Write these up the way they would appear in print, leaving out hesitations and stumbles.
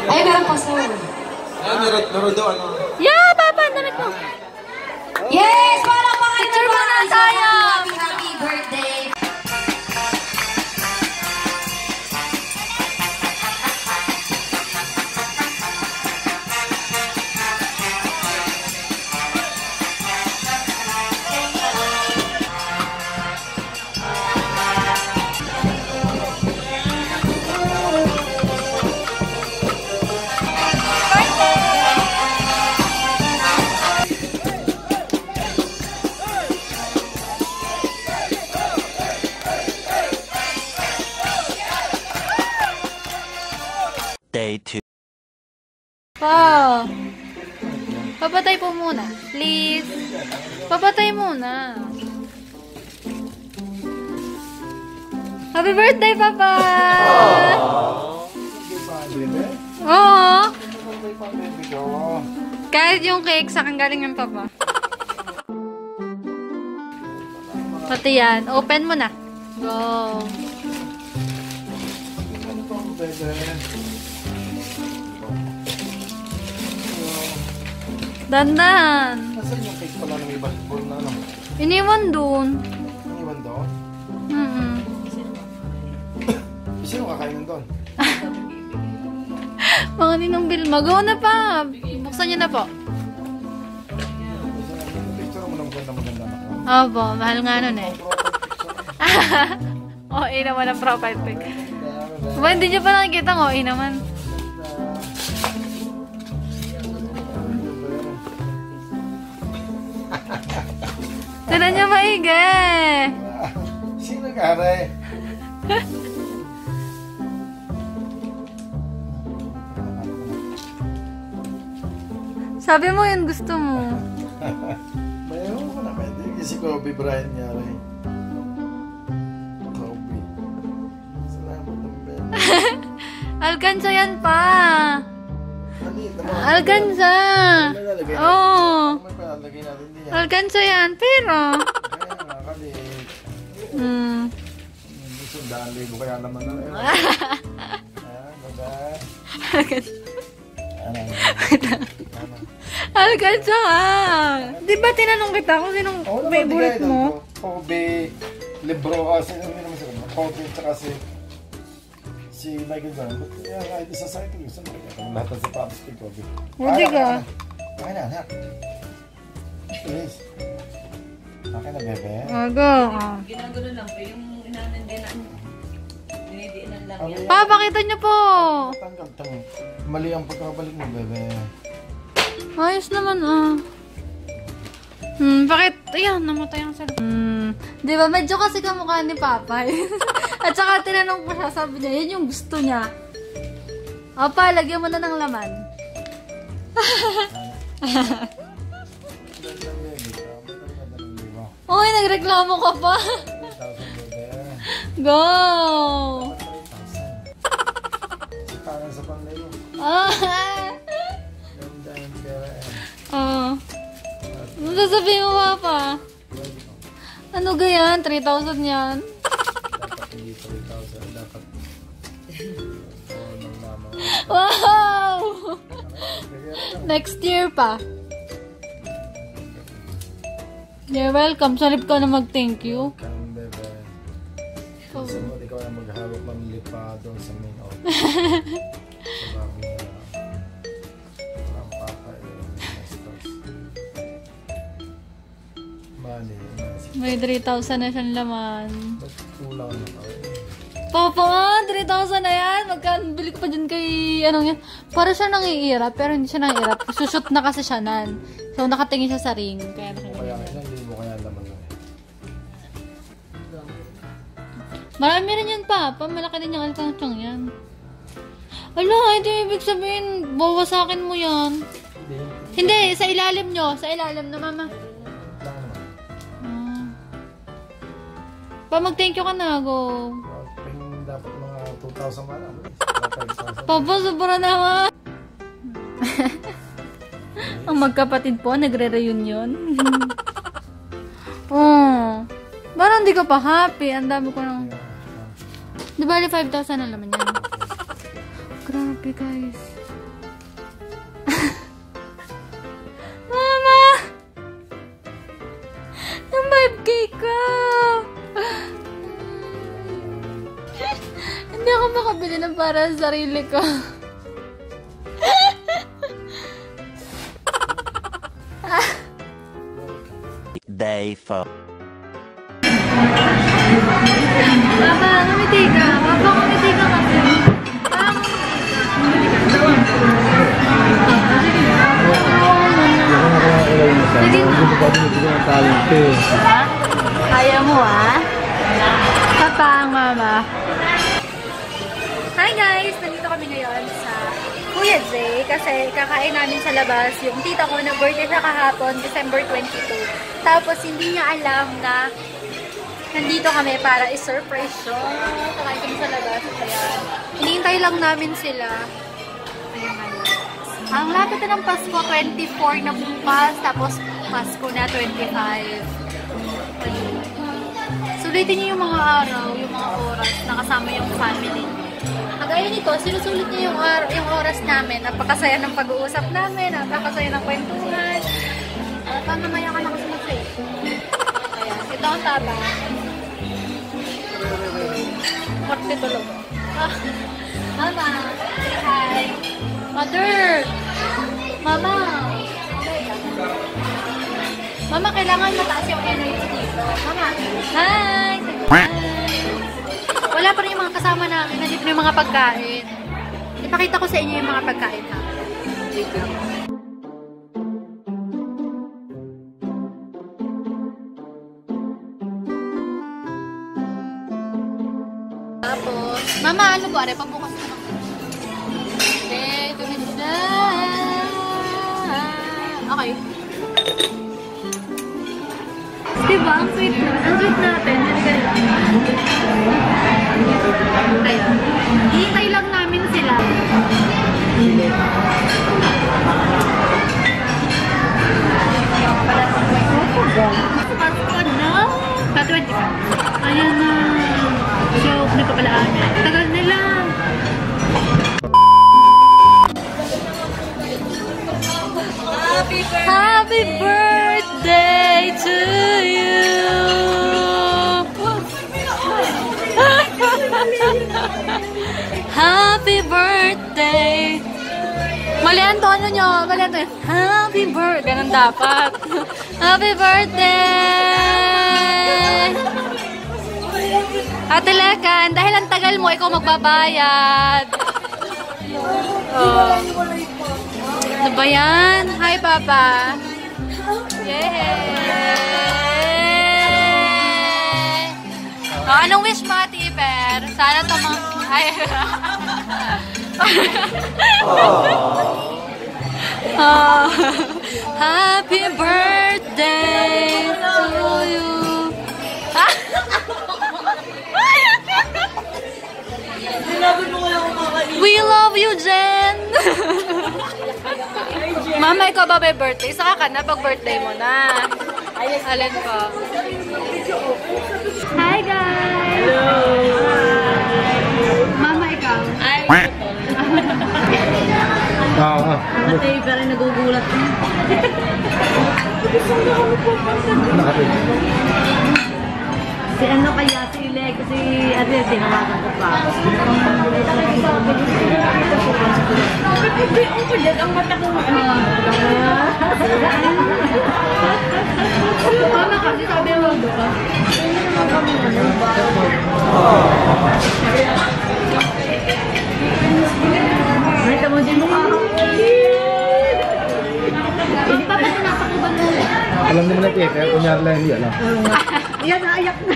Ay, meron pa, sir. Ay, meron doon. Yeah, Papa, damit mo. Yes! Walang mga picture muna tayo! Happy birthday! Day 2. Pa! Papatay po muna. Please. Papatay muna. Happy birthday, Papa! Oo. Kahit yung cake, sa kang galing ng Papa. Pati yan. Open mo na. Go. Dandan. Nasaan yung cake pala ng ibang ball na ano? Iniwan dun. Iniwan doon? Sino kakainin doon? Mga ninong Bilma. Go na pa. Buksan niyo na po. Picture mo ng maganda na ka. Opo. Mahal nga nun eh. OA naman ang profile pic. Ba, hindi niyo pa nakikita ng OA naman. Tira niyo maigi. Sino kare? Sabi mo yun gusto mo. Bayaw ko na pwede. Kasi Kobe Bryant nga rin. Kobe. Salamat ang Ben. Alcanza yan pa. Alcanza. Oo. Oh. May palalagay natin diyan. Alcanza yan. Pero. Kaya nakakalit. Sundaan libo kaya naman na rin. Alcanza ka. Di ba tinanong kita kung sinong favorite mo? Kobe, Lebron, sino naman sila? Kobe, tsaka si Michael Jordan. Kaya kahit isa sa ito, gusto mo kaya. Lahat ng sapatos kay Kobe. Hindi ka. Okay na, anak. Please. Okay na, bebe. Go. Ginagano lang po, yung inanandinan. Dinidiinan lang yan. Pa, pakita niyo po. Tanggal, mali ang pagkabalik mo, bebe. Ayos naman bakit? Ayan, namatay ang cellphone. Di ba, medyo kasi kamukha ni Papa. At saka tinanong ko siya, sabi niya, yan yung gusto niya. Opa, lagyan mo na ng laman. Uy, nagreklamo ka pa. Go! Parang sa panlilo. Oh. sasabihin mo, Papa? Ano ganyan? 3,000 yan. Dapat hindi 3,000. Dapat nang lamang. Wow! Next year pa. You're welcome. Salip ka na mag-thank you. Welcome, bebe. Gusto mo, ikaw na maghawak ng lipa doon sa main office. Sa bago na ang papa money. May 3,000 na siyang laman. Ba't kulang na kami? Papa, 3,000 na yan. Magkabili ko pa dyan kay, ano yan. Para siya nangiirap, pero hindi siya nangiirap. Sushoot na kasi siya nan. So, nakatingin siya sa ring. Kaya Kaya hindi mo kaya naman lang. marami rin yan, Papa. Malaki din yung alkangchang yan. Ala, hindi ibig sabihin, bawasakin mo yan. Hindi, sa ilalim nyo. Sa ilalim na, Mama. Lang naman. Pa, mag-thank you ka na, go. Dapat mga 2,000 man. Papa, sobra naman. Ang magkapatid po, nagre-reunion. Oh. Parang hindi ka pa happy. Ang dami ko nang... Di ba, 5,000 na naman yan. Grabe, guys. Mama! Yung 5K ko! Hindi ako makabili ng para sa sarili ko. Day 4. Papa, ngumiti ka. Papa, ngumiti ka kasi. Kaya mo, ah? Papa, ang mama. Hi guys! Nandito kami ngayon sa Kuya Jay kasi kakain namin sa labas yung tita ko na birthday siya kahapon, December 22. Tapos hindi niya alam na nandito kami para i-surprise siya. Kakain kami sa labas. Kaya hinihintay lang namin sila. Ayun nga lang. Ang lapit na ng Pasko, 24 na bukas. Tapos Pasko na 25. Ayun. Sulitin niyo yung mga araw, yung mga oras na kasama yung family. Kagaya nito, sinusulit niya yung oras namin. Napakasaya ng pag-uusap namin, napakasaya ng kwentuhan. Mamaya ka na kasi mag-save. Ayan, ito ang taba. Korte tulog. Mama, say hi. Mother! Mama! Mama, kailangan mataas yung energy dito. Mama, hi! Hi! Wala pa rin yung mga kasama namin. Nandito na yung mga pagkain. Ipakita ko sa inyo yung mga pagkain, ha? Wait lang. Tapos, Mama, ano ba? Are, pabukas ko lang. Okay, tumis na. Okay. Diba? Ang sweet na. Ang sweet natin. Ayan. Hintay lang namin sila. Pasko na. Pa-25. Ayan na. So, nagpapalaan. Tagal nila. Happy birthday to you. Happy birthday. Mali ang tono nyo. Mali ang tono. Happy birthday. Ganun dapat. Happy birthday. Ate Lekan, dahil ang tagal mo, ikaw magbabayad. Oh. Ano ba yan? Hi, Papa. Yay! Oh, anong wish mo, Ate Iber? Sana ito mga... Ay. Oh. Happy birthday to you. We love you, Jen. Mama, ikaw ba may birthday? Saka ka na pag birthday mo na. Alin ko? Hi, guys! Hello! Mama, ikaw? Ate, pero nagugulat. Nakapit. Si ano kaya, si Leg, si Ate, sinawagan ko pa. Ang mata ko. Mama, kasi sabi mo ba? Ay, tamo din mo ka. Alam naman natin, kaya kunyari lang hindi, alam. Yan, naayak na.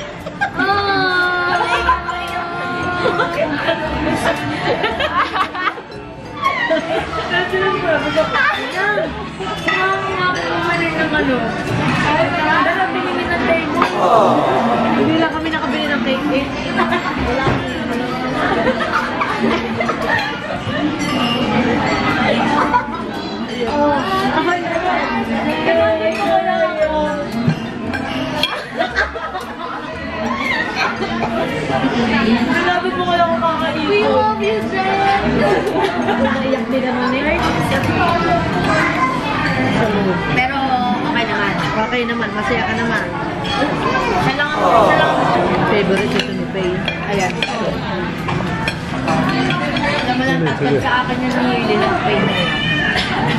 Hindi lang kami nakabili ng cake. Wala Sinabi mo wala akong kakainin. We love you, Jen! Naiyak din naman eh. Pero okay naman. Okay naman. Masaya ka naman. Kailangan favorite ito ni Faye. Ayan. Alam mo lang, tatag sa akin yung nangili ng Faye na yan.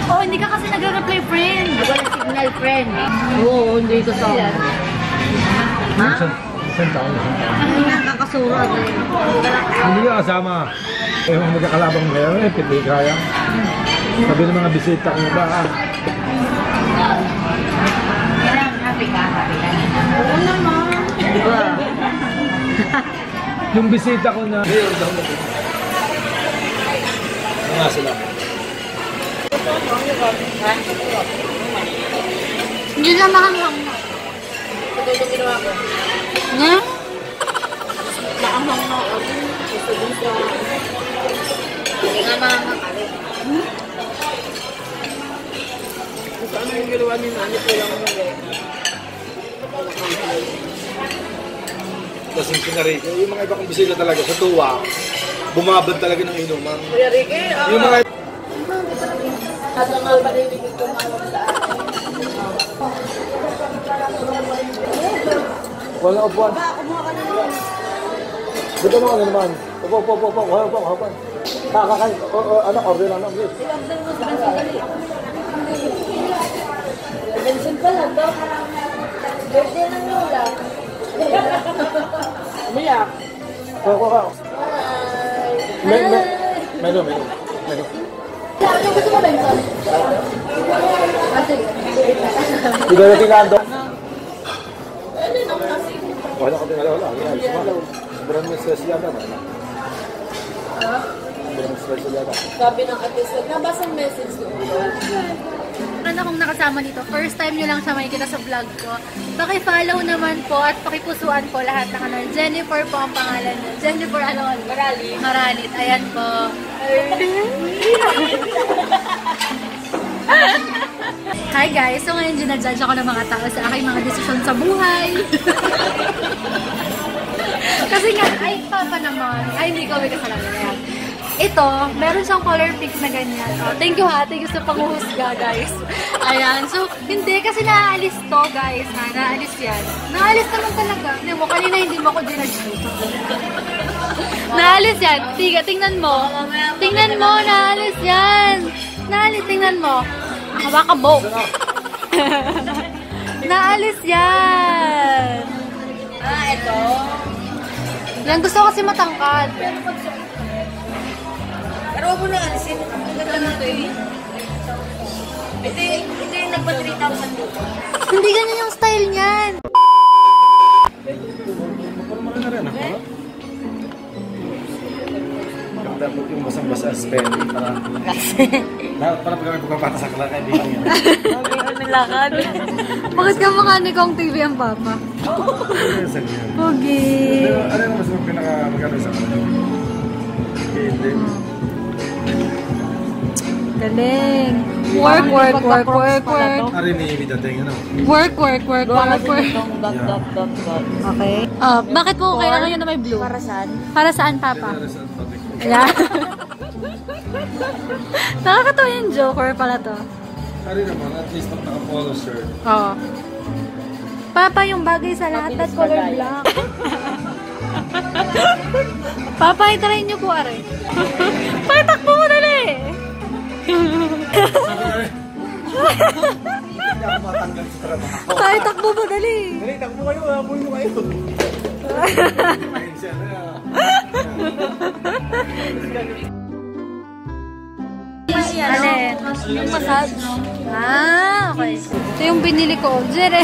Oh, hindi ka kasi nag-reply, friend. Wala signal, friend. Oo, hindi ko sa akin. Ha? Isang taon. Hindi nga kakasurat eh. Hindi ka kasama. Eh, mga magkakalabang ngayon, piti kaya. Sabi ng mga bisita ko ba, Happy ka. Oo naman. Diba? yung bisita ko na... Mayor daw na. Nga sila. Hindi lang mahanghang na. Ito yung ginawa ko. Nga? Naanghang na ako. Gusto din sa... Hindi nga maanghang ka rin. Gusto ano yung ginawa ni Nani ko lang mo rin. Tapos yung pinarito, yung mga iba kong bisita talaga sa tuwa, bumabad talaga ng inuman. Kuya Ricky, Yung mga... Kasangal pa rin yung tumawag sa akin. Wala upuan. Dito mo ano naman. Upo. Hapan. Kakakain. Anak, order anak. Bensin pa lang to. Birthday ng Lola. Umiyak. Kuha. Melo. Ano gusto mo, Benson? Sige. Hindi na tinando. Wala ko din wala. Sumalaw. Sobrang stress yata. Sobrang stress yata. Sabi ng artist, nabasa ang message ko. Ano kung nakasama dito, first time nyo lang siya makikita sa vlog ko. Paki-follow naman po at pakipusuan po lahat ng ano. Jennifer po ang pangalan niya. Jennifer Maralit. Ayan po. Hi guys! So ngayon ginajudge ako ng mga tao sa aking mga desisyon sa buhay. Kasi nga, ay papa naman. Ay hindi ko may kasalanan yan. Ito, meron siyang color pick na ganyan. Oh, thank you ha. Thank you sa panguhusga, guys. Ayan. So, hindi. Kasi naaalis to, guys. Ha? Naalis yan. Naalis naman talaga. Hindi mo, kanina hindi mo ako dinadyo. Naalis yan. Tiga, tingnan mo. Tingnan mo, naalis yan. Naalis, tingnan mo. Hawakan mo. Naalis yan. Ito. Yan, gusto kasi matangkad. Pero huwag mo na alisin. Ang ganda na ito eh. Ito yung nagpa 3,000 dito. Hindi ganyan yung style niyan. Dapat yung basang-basa spending para kami pagkapata sa kaibigan niya. Nilakad. Bakit ka mukha ni Kong TV ang papa? Okay. Pero ano yung mas pinaka-magano sa kanila? Hindi. Galing. Work, work, work, work, work. Ari ni Bidateng, ano? Work, work, work, work, work. Okay. Bakit po kailangan yun na may blue? Para saan? Para saan, Papa? Ayan. Nakakatawa yung Joker pala to. Ari naman, at least naka-polo shirt. Oo. Papa, yung bagay sa lahat, that color black. Papa, itry nyo po, are. Patakbo mo dali! Hindi ako matanggal sa trabaho. Kahit takbo mo dali! Dali, takbo kayo, apoy mo kayo. Ayun siya na. Alin? Yung massage. Okay. Ito yung binili ko. Jere.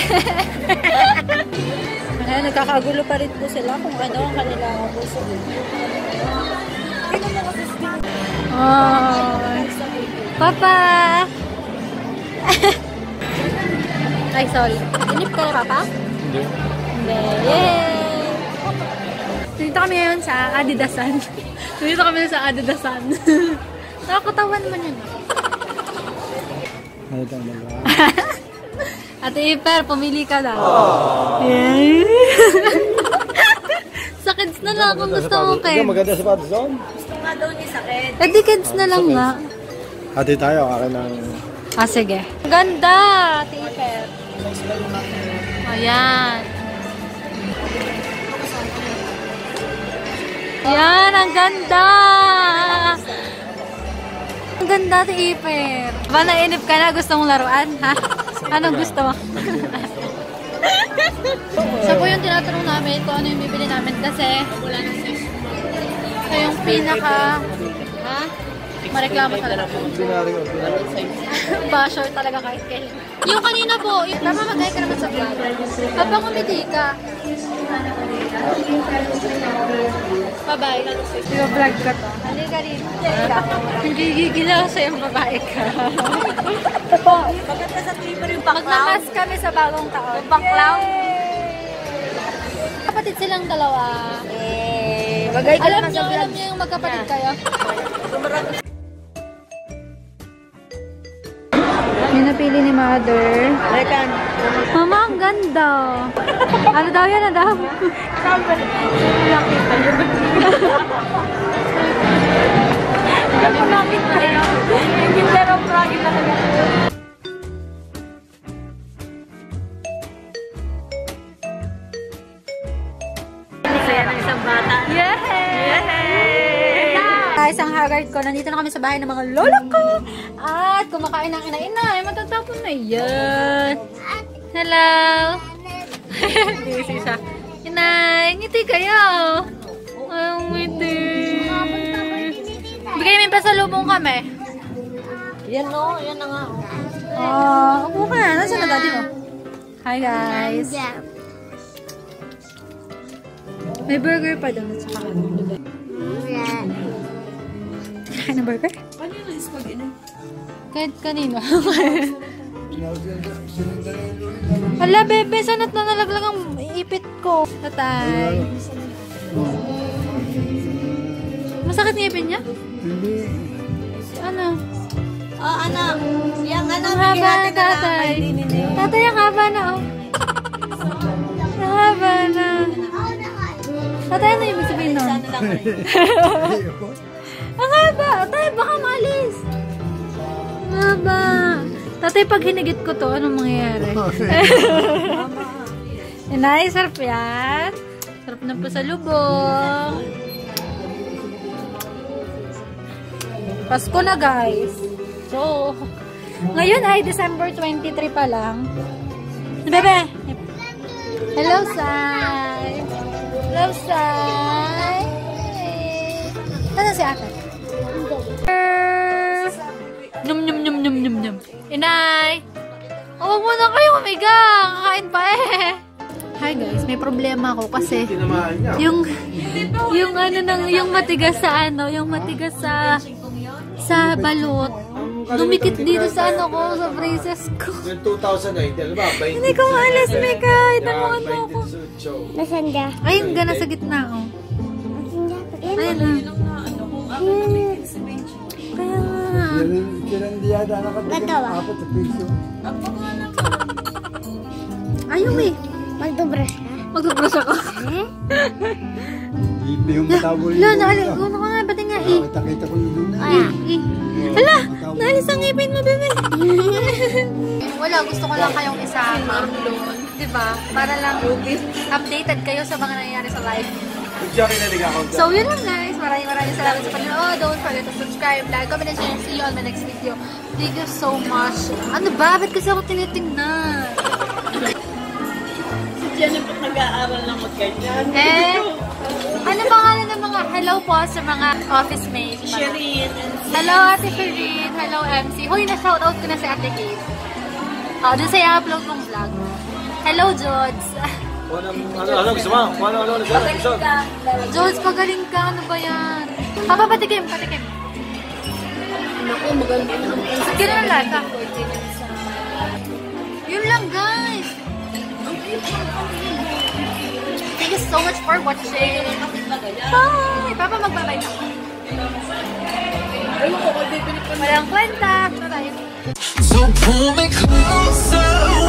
Ayan, nagkakagulo pa rin po sila kung ano ang kanilang puso. Oh. Papa! Ay, sorry. Inip ka na, Papa? Hindi. Hindi. Yay! Dito kami ngayon sa Adidasan. Dito kami sa Adidasan. Nakakatawan man yun. Ate Iper, pumili ka na. Yay! Sa kids na lang kung gusto mo kids. Maganda sa patos doon. Gusto nga daw ni sakit. Eh di kids na lang nga. Hati tayo, akin ng... Sige. Ganda, Ate Iper. Ayan. Yan, ang ganda! Ang ganda, Ate Iper. Ba, nainip ka na? Gusto mong laruan, ha? Anong gusto mo? Siya po yung tinatanong namin kung ano yung bibili namin kasi wala na siya. Siya yung pinaka... Ha? Mareklamo talaga. Basher talaga kahit kailan. Yung kanina po, yung tama mag-ay ka naman sa vlog. Habang umiti ka. Bye-bye. Yung-vlog ka to. Halika rin. Gigigil ako sa'yo yung babae ka. Maganda sa Twitter yung baklaw. Magnamas kami sa bagong taon. Baklaw. Kapatid silang dalawa. Bagay ka Alam naman niyo, sa vlog. alam niyo yung magkapatid kayo? Yung napili ni Mother. Rekan. Mama, ang ganda. Ano daw yan? Ano daw? Kapag-lapit tayo. Yung Kinder of Froggy talaga. Saya ng isang bata. Guys, ang haggard ko. Nandito na kami sa bahay ng mga lola ko. At kumakain ng ina-ina. Matatapon na yan. Hello. Busy siya. Inay, ngiti kayo. Ang ngiti. Bigay may pasalubong kami. Yan o, yan na nga. Upo ka na. Nasaan na daddy mo? Hi guys. May burger pa doon at saka ano. Kain ng burger? Ano yung spaghetti? Kahit kanino. Hala, bebe, sana't na nalaglag ang ipit ko. Tatay. Masakit ng ipin niya? Ano? Oh, anak. Yang anak. Ang haba na, tatay. Tatay, ang haba na, oh. Ang haba na. Tatay, ano ibig sabihin nun? Ang haba. Tatay, baka malis. Ang haba. Tatay, pag hinigit ko to, anong mangyayari? Inay, sarap yan. Sarap na po sa lubong. Pasko na, guys. So, ngayon ay December 23 pa lang. Bebe! Hello, Sai! Hello, Sai! Ano si Ate? Num, num, num, num, num, num. Inay! Huwag mo na kayo umiga! Kakain pa eh! Hi guys, may problema ako kasi yung ano nang yung matigas sa ano, yung matigas sa balot. Dumikit dito sa ano ko, sa braces ko. Yung 2008, alam ba? Hindi ko maalis, Mika. Itamuan mo ako. Nasaan ka? Ayun, gana sa gitna, oh. Ayun na. Kaya nga. Kirandiyada na Natawa. Apat sa piso. Ayaw eh. Magdobrush ka? Magdubrush ako. Hindi yung matawal Hala, naalis ko na nga. Pati nga eh. Kita ko yun na. Hala, naalis ang ngipin mo, bebe. Wala, gusto ko lang kayong isama. Diba? Para lang updated kayo sa mga nangyayari sa life. So, yun lang guys. Maraming salamat sa panonood. Don't forget to subscribe, like, comment, and share. See you on my next video. Thank you so much. Ano ba? Ba't kasi ako tinitingnan? Si Jennifer nag-aaral lang magganyan. Eh, ano pangalan ng mga hello po sa mga office mates? Shireen. Hello, Ate Shireen. Hello, MC. Hoy, na-shoutout ko na si Ate Kate. Doon sa i-upload mong vlog. Hello, Jods. Ano gusto mo? Ano gusto mo? Jods, pagaling ka. Ano ba yan? Papa, patikim. Naku, maganda na. Sige na lang. Yun lang, guys. Thank you so much for watching. Bye! Papa, magbabay na. Walang kwenta. Bye-bye. So pull me closer.